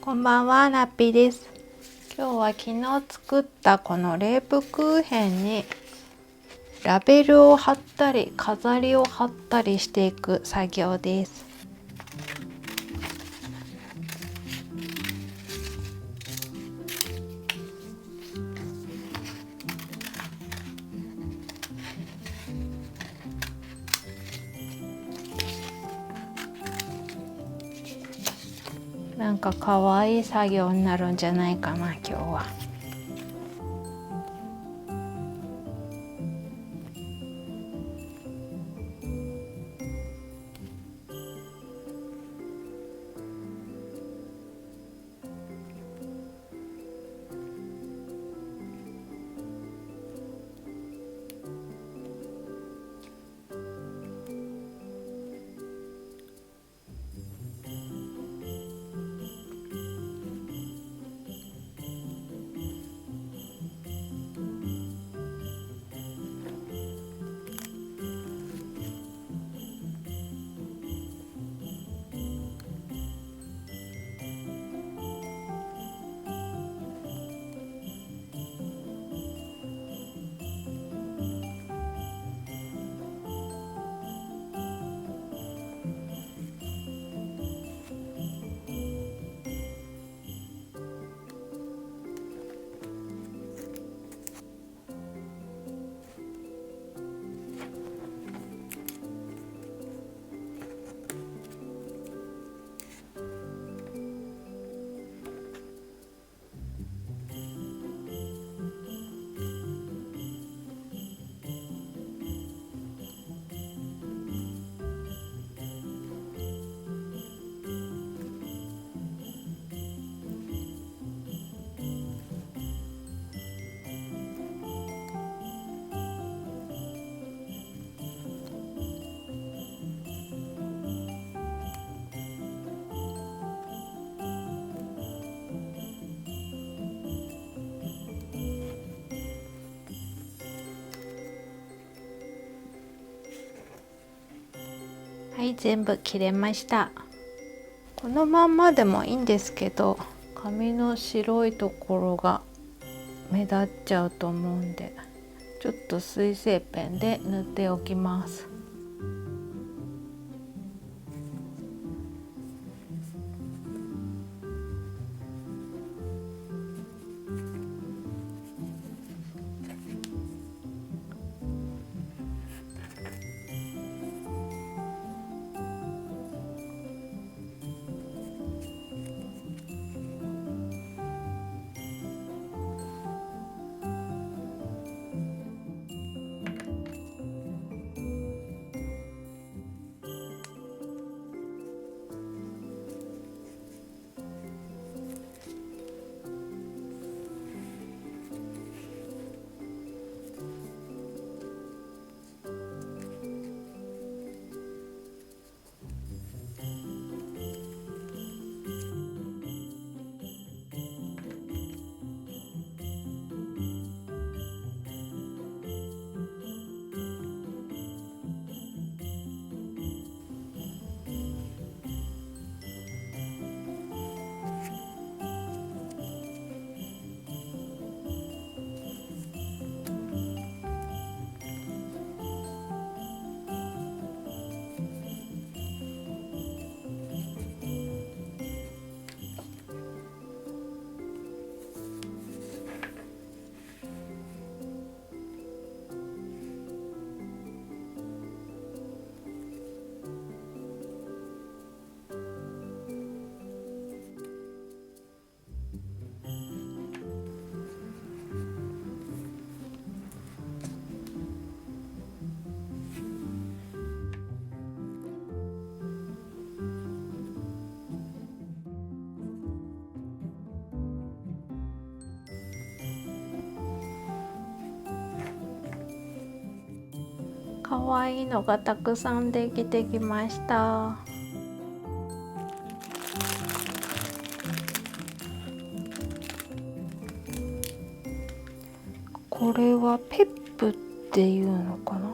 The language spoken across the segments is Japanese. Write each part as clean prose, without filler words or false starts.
こんばんは、ラッピーです。今日は昨日作ったこのレープクーヘンにラベルを貼ったり飾りを貼ったりしていく作業です。なんか可愛い作業になるんじゃないかな、今日は。はい、全部切れました。このまんまでもいいんですけど、紙の白いところが目立っちゃうと思うんで、ちょっと水性ペンで塗っておきます。かわいいのがたくさんできてきました。これはペップっていうのかな。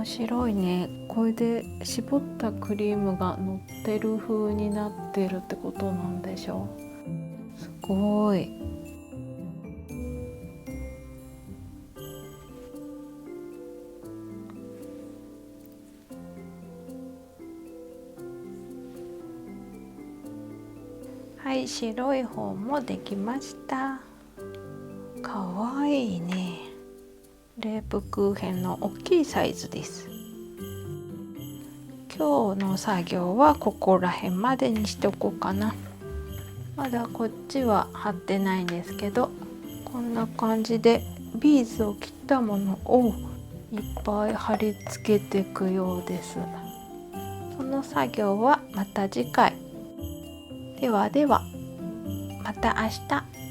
面白いね。これで絞ったクリームが乗ってる風になってるってことなんでしょう。すごい。はい、白い方もできました。かわいいね。レープクーヘンの大きいサイズです。今日の作業はここら辺までにしておこうかな。まだこっちは貼ってないんですけど、こんな感じでビーズを切ったものをいっぱい貼り付けていくようです。その作業はまた次回。ではでは、また明日。